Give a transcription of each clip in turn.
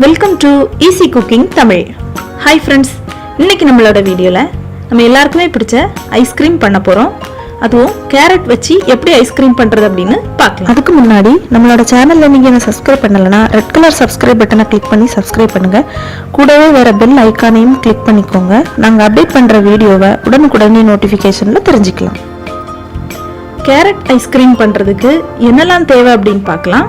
Welcome to easy cooking Tamil. Hi friends, இன்னைக்கு நம்மளோட வீடியோவில் நம்ம எல்லாருக்குமே பிடிச்ச ஐஸ்கிரீம் பண்ண போகிறோம். அதுவும் கேரட் வச்சு எப்படி ஐஸ்கிரீம் பண்ணுறது அப்படின்னு பார்க்கலாம். அதுக்கு முன்னாடி நம்மளோட சேனலில் நீங்கள் என்ன சப்ஸ்கிரைப் பண்ணலைன்னா ரெட் கலர் சப்ஸ்கிரைப் பட்டனை கிளிக் பண்ணி சப்ஸ்கிரைப் பண்ணுங்கள். கூடவே வேறு பெல் ஐக்கானையும் கிளிக் பண்ணிக்கோங்க. நாங்கள் அப்டேட் பண்ணுற வீடியோவை உடனுக்குடனே நோட்டிஃபிகேஷனில் தெரிஞ்சுக்கலாம். கேரட் ஐஸ்கிரீம் பண்ணுறதுக்கு என்னெல்லாம் தேவை அப்படின்னு பார்க்கலாம்.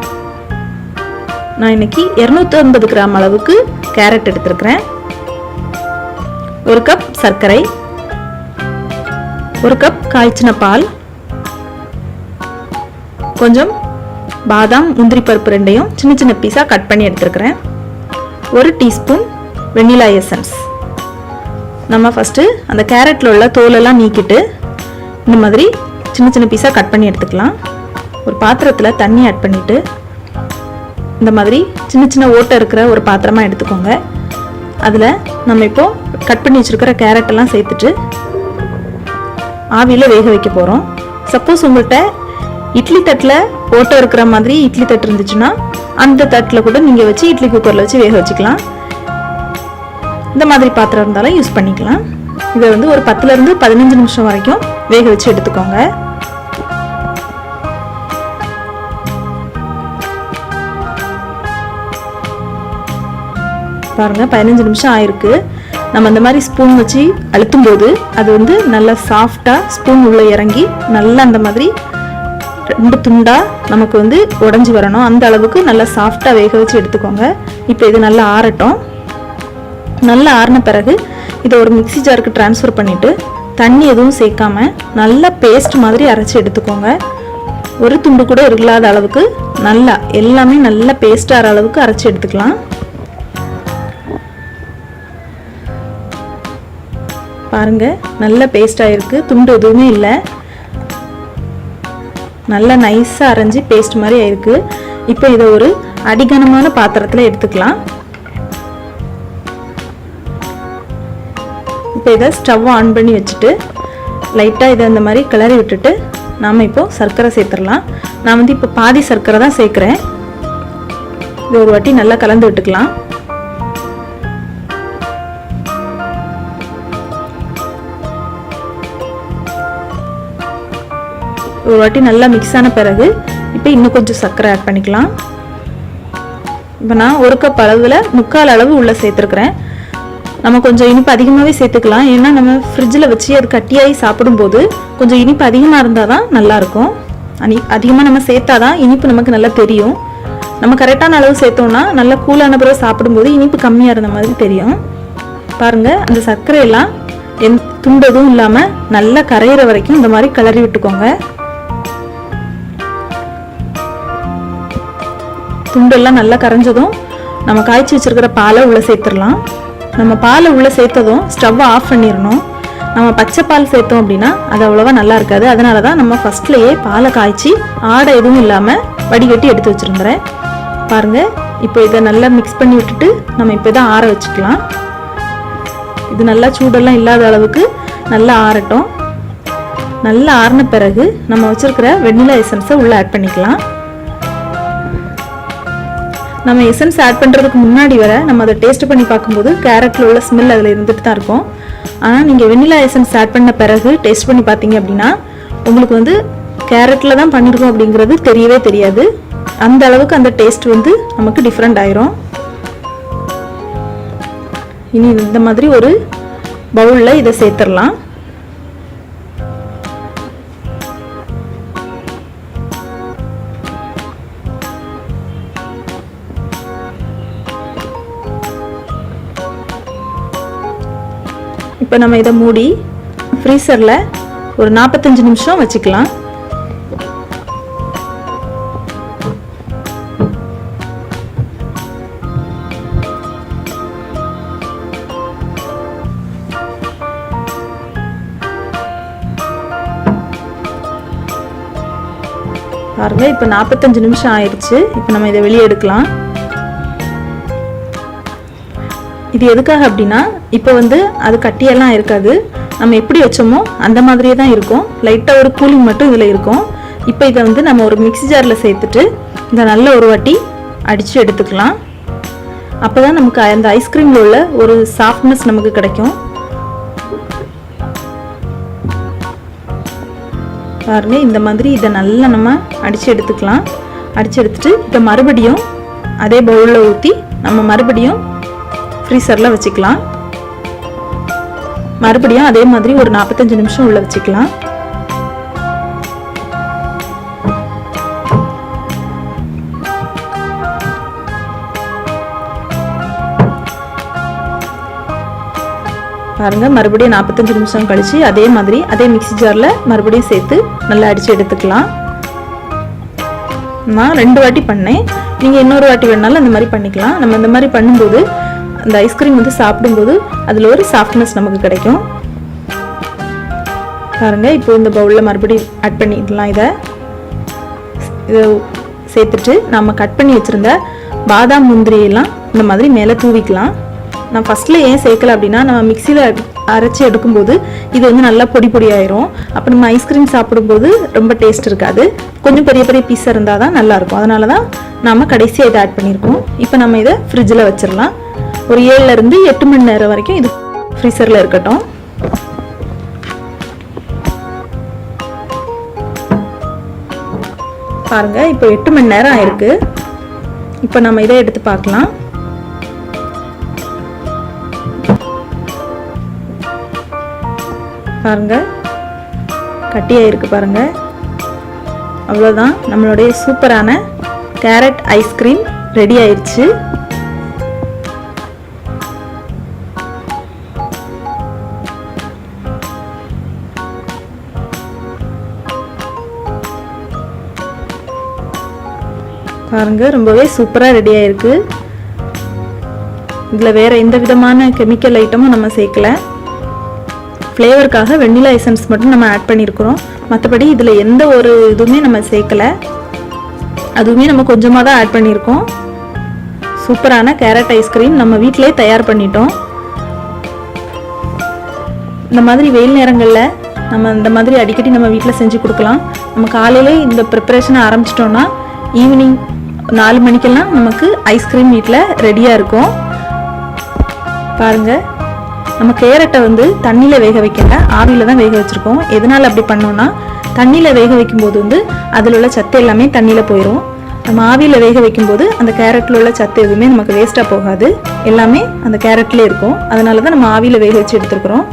நான் இன்னைக்கு 250 கிராம் அளவுக்கு கேரட் எடுத்திருக்கிறேன். 1 கப் சர்க்கரை, 1 கப் காய்ச்சின பால், கொஞ்சம் பாதாம் முந்திரி பருப்பு ரெண்டையும் சின்ன சின்ன பீஸா கட் பண்ணி எடுத்திருக்கிறேன். 1 டீஸ்பூன் வெண்ணிலா எசன்ஸ். நம்ம ஃபர்ஸ்ட் அந்த கேரட்ல உள்ள தோலெல்லாம் நீக்கிட்டு இந்த மாதிரி சின்ன சின்ன பீஸா கட் பண்ணி எடுத்துக்கலாம். ஒரு பாத்திரத்தில் தண்ணி ஆட் பண்ணிட்டு இந்த மாதிரி சின்ன சின்ன ஓட்டை இருக்கிற ஒரு பாத்திரமாக எடுத்துக்கோங்க. அதில் நம்ம இப்போ கட் பண்ணி வச்சுருக்கிற கேரட்டெல்லாம் சேர்த்துட்டு ஆவியில் வேக வைக்க போகிறோம். சப்போஸ் உங்கள்கிட்ட இட்லி தட்டில் ஓட்டை இருக்கிற மாதிரி இட்லி தட்டு இருந்துச்சுன்னா அந்த தட்டில் கூட நீங்கள் வச்சு இட்லி குக்கரில் வச்சு வேக வச்சுக்கலாம். இந்த மாதிரி பாத்திரம் இருந்தாலும் யூஸ் பண்ணிக்கலாம். இதை ஒரு 10லேருந்து 15 நிமிஷம் வரைக்கும் வேக வச்சு எடுத்துக்கோங்க. பாருங்க, 15 நிமிஷம் ஆயிருக்கு. நம்ம இந்த மாதிரி ஸ்பூன் வச்சு அழுத்தும் போது அது நல்லா சாஃப்டா ஸ்பூன் உள்ள இறங்கி நல்லா அந்த மாதிரி 2 துண்டா நமக்கு உடைஞ்சு வரணும். அந்த அளவுக்கு நல்லா சாஃப்டா வேக வச்சு எடுத்துக்கோங்க. இப்போ இது நல்லா ஆறட்டும். நல்லா ஆறின பிறகு இதை ஒரு மிக்ஸி ஜாருக்கு டிரான்ஸ்ஃபர் பண்ணிட்டு தண்ணி எதுவும் சேர்க்காம நல்லா பேஸ்ட் மாதிரி அரைச்சி எடுத்துக்கோங்க. ஒரு துண்டு கூட இல்லாத அளவுக்கு நல்லா எல்லாமே நல்லா பேஸ்ட் ஆகிற அளவுக்கு அரைச்சி எடுத்துக்கலாம். பாருங்க, நல்ல பேஸ்ட் ஆயிருக்கு, துண்டு எதுவுமே இல்லை, நல்லா நைஸா அரைஞ்சி பேஸ்ட் மாதிரி ஆயிருக்கு. இப்போ இதை ஒரு அடிகனமான பாத்திரத்தில் எடுத்துக்கலாம். இப்போ இதை ஸ்டவ் ஆன் பண்ணி வச்சுட்டு லைட்டாக இதை இந்த மாதிரி கிளறி விட்டுட்டு நாம் இப்போ சர்க்கரை சேர்த்துடலாம். நான் இப்போ பாதி சர்க்கரை தான் சேர்க்குறேன். இது ஒரு வாட்டி நல்லா கலந்து விட்டுக்கலாம். ஒரு வாட்டி நல்லா மிக்ஸ் ஆன பிறகு இப்போ இன்னும் கொஞ்சம் சர்க்கரை ஆட் பண்ணிக்கலாம். இப்போ நான் 1 கப் அளவில் 3/4 அளவு உள்ள சேர்த்துருக்குறேன். நம்ம கொஞ்சம் இனிப்பு அதிகமாகவே சேர்த்துக்கலாம். ஏன்னா நம்ம ஃப்ரிட்ஜில் வச்சு அது கட்டியாகி சாப்பிடும்போது கொஞ்சம் இனிப்பு அதிகமாக இருந்தால் தான் நல்லாயிருக்கும். அதிகமாக நம்ம சேர்த்தாதான் இனிப்பு நமக்கு நல்லா தெரியும். நம்ம கரெக்டான அளவு சேர்த்தோம்னா நல்லா கூலான பிறகு சாப்பிடும்போது இனிப்பு கம்மியாக இருந்த மாதிரி தெரியும். பாருங்கள், அந்த சர்க்கரையெல்லாம் துண்டு எதுவும் இல்லாமல் நல்லா கரையிற வரைக்கும் இந்த மாதிரி கிளறி விட்டுக்கோங்க. துண்டெல்லாம் நல்லா கரைஞ்சதும் நம்ம காய்ச்சி வச்சிருக்கிற பாலை உள்ளே சேர்த்துடலாம். நம்ம பாலை உள்ளே சேர்த்ததும் ஸ்டவ்வை ஆஃப் பண்ணிடணும். நம்ம பச்சை பால் சேர்த்தோம் அப்படின்னா அது அவ்வளோவா நல்லா இருக்காது. அதனால தான் நம்ம ஃபர்ஸ்ட்லேயே பாலை காய்ச்சி ஆடை எதுவும் இல்லாமல் வடிகட்டி எடுத்து வச்சுருந்துறேன். பாருங்கள், இப்போ இதை நல்லா மிக்ஸ் பண்ணி விட்டுட்டு நம்ம இப்போ இதை ஆற வச்சுக்கலாம். இது நல்லா சூடெல்லாம் இல்லாத அளவுக்கு நல்லா ஆறட்டும். நல்லா ஆறின பிறகு நம்ம வச்சுருக்கிற வெண்ணிலா எசன்ஸை உள்ளே ஆட் பண்ணிக்கலாம். நம்ம எசன்ஸ் ஆட் பண்ணுறதுக்கு முன்னாடி வர நம்ம அதை டேஸ்ட் பண்ணி பார்க்கும்போது கேரட்டில் உள்ள ஸ்மெல் அதில் இருந்துட்டு தான் இருக்கும். ஆனால் நீங்கள் வெண்ணிலா எசன்ஸ் ஆட் பண்ண பிறகு டேஸ்ட் பண்ணி பார்த்தீங்க அப்படின்னா உங்களுக்கு கேரட்டில் தான் பண்ணியிருக்கோம் அப்படிங்கிறது தெரியவே தெரியாது. அந்த அளவுக்கு அந்த டேஸ்ட் நமக்கு டிஃப்ரெண்ட் ஆயிரும். இனி இந்த மாதிரி ஒரு பவுலில் இதை சேர்த்துடலாம். இப்போ நம்ம இதை மூடி ஃப்ரீசரில் ஒரு 45 நிமிஷம் வச்சுக்கலாம். பாருங்க, இப்போ 45 நிமிஷம் ஆயிடுச்சு. இப்போ நம்ம இதை வெளியே எடுக்கலாம். இது எதுக்காக அப்படின்னா இப்போ அது கட்டியெல்லாம் இருக்காது. நம்ம எப்படி வச்சோமோ அந்த மாதிரியே தான் இருக்கும். லைட்டாக ஒரு கூலிங் மட்டும் இதில் இருக்கும். இப்போ இதை நம்ம ஒரு மிக்ஸி ஜாரில் சேர்த்துட்டு இதை நல்ல ஒரு வாட்டி அடித்து எடுத்துக்கலாம். அப்போ தான் நமக்கு அந்த ஐஸ்கிரீமில் உள்ள ஒரு சாஃப்ட்னஸ் நமக்கு கிடைக்கும். பாருங்க, இந்த மாதிரி இதை நல்லா நம்ம அடித்து எடுத்துக்கலாம். அடித்து எடுத்துட்டு இப்போ மறுபடியும் அதே பவுலில் ஊற்றி நம்ம மறுபடியும் ஃப்ரீசரில் வச்சுக்கலாம். மறுபடியும் அதே மாதிரி ஒரு 45 நிமிஷம் உள்ள வச்சுக்கலாம். பாருங்க, மறுபடியும் 45 நிமிஷம் கழிச்சு அதே மாதிரி அதே மிக்ஸி ஜாரில் மறுபடியும் சேர்த்து நல்லா அடித்து எடுத்துக்கலாம். நான் 2 வாட்டி பண்ணேன். நீங்கள் இன்னொரு வாட்டி வேணாலும் அந்த மாதிரி பண்ணிக்கலாம். நம்ம இந்த மாதிரி பண்ணும்போது அந்த ஐஸ்கிரீம் வந்து சாப்பிடும்போது அதில் ஒரு சாஃப்ட்னஸ் நமக்கு கிடைக்கும். பாருங்கள், இப்போ இந்த பவுலில் மறுபடியும் ஆட் பண்ணிக்கலாம். இதை சேர்த்துட்டு நம்ம கட் பண்ணி வச்சுருந்த பாதாம் முந்திரியெல்லாம் இந்த மாதிரி மேலே தூவிக்கலாம். நான் ஃபஸ்ட்டில் ஏன் சேர்க்கலை அப்படின்னா, நம்ம மிக்சியில் அரைச்சி எடுக்கும்போது இது வந்து நல்லா பொடி பொடி ஆயிரும். அப்போ நம்ம ஐஸ்கிரீம் சாப்பிடும்போது ரொம்ப டேஸ்ட் இருக்காது. கொஞ்சம் பெரிய பெரிய பீஸாக இருந்தால் தான் நல்லாயிருக்கும். அதனால தான் நம்ம கடைசியாக இதை ஆட் பண்ணியிருக்கோம். இப்போ நம்ம இதை ஃப்ரிட்ஜில் வச்சிடலாம். ஒரு 7லேருந்து 8 மணி நேரம் வரைக்கும் இது ஃப்ரீசரில் இருக்கட்டும். பாருங்கள், இப்போ 8 மணி நேரம் ஆயிருக்கு. இப்போ நம்ம இதை எடுத்து பார்க்கலாம். பாருங்க, கட்டியாக இருக்கு பாருங்க. அவ்வளோதான், நம்மளுடைய சூப்பரான கேரட் ஐஸ்கிரீம் ரெடி ஆயிடுச்சு. பாருங்க, ரொம்பவே சூப்பராக ரெடி ஆயிருக்கு. இதில் வேற எந்த விதமான கெமிக்கல் ஐட்டமும் நம்ம சேர்க்கல. ஃப்ளேவருக்காக வெண்ணிலா எசன்ஸ் மட்டும் நம்ம ஆட் பண்ணியிருக்கிறோம். மற்றபடி இதில் எந்த ஒரு இதுவுமே நம்ம சேர்க்கலை. அதுவுமே நம்ம கொஞ்சமாக தான் ஆட் பண்ணியிருக்கோம். சூப்பரான கேரட் ஐஸ்கிரீம் நம்ம வீட்டிலே தயார் பண்ணிட்டோம். இந்த மாதிரி வெயில் நேரங்களில் நம்ம இந்த மாதிரி அடிக்கடி நம்ம வீட்டில் செஞ்சு கொடுக்கலாம். நம்ம காலையிலே இந்த ப்ரிப்பரேஷனை ஆரம்பிச்சிட்டோன்னா ஈவினிங் 4 மணிக்கெல்லாம் நமக்கு ஐஸ்கிரீம் வீட்டில் ரெடியாக இருக்கும். பாருங்கள், நம்ம கேரட்டை வந்து தண்ணியில் வேக வைக்கல, ஆவியில் தான் வேக வச்சுருக்கோம். எதனால் அப்படி பண்ணோன்னா, தண்ணியில் வேக வைக்கும்போது வந்து அதில் உள்ள சத்து எல்லாமே தண்ணியில் போயிடும். நம்ம ஆவியில் வேக வைக்கும்போது அந்த கேரட்டில் உள்ள சத்து எதுவுமே நமக்கு வேஸ்ட்டாக போகாது, எல்லாமே அந்த கேரட்லேயே இருக்கும். அதனால தான் நம்ம ஆவியில் வேக வச்சு எடுத்துருக்குறோம்.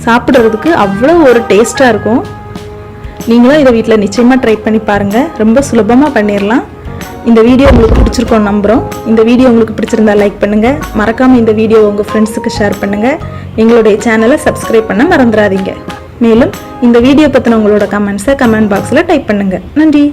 சாப்பிட்றதுக்கு அவ்வளோ ஒரு டேஸ்ட்டாக இருக்கும். நீங்களும் இதை வீட்டில் நிச்சயமாக ட்ரை பண்ணி பாருங்கள். ரொம்ப சுலபமாக பண்ணிடலாம். இந்த வீடியோ உங்களுக்கு பிடிச்சிருக்கோன்னு நம்புகிறோம். இந்த வீடியோ உங்களுக்கு பிடிச்சிருந்தா லைக் பண்ணுங்கள். மறக்காமல் இந்த வீடியோ உங்கள் ஃப்ரெண்ட்ஸுக்கு ஷேர் பண்ணுங்கள். எங்களுடைய சேனலை சப்ஸ்கிரைப் பண்ண மறந்துடாதீங்க. மேலும் இந்த வீடியோ பற்றின உங்களோட கமெண்ட்ஸை கமெண்ட் பாக்ஸில் டைப் பண்ணுங்கள். நன்றி.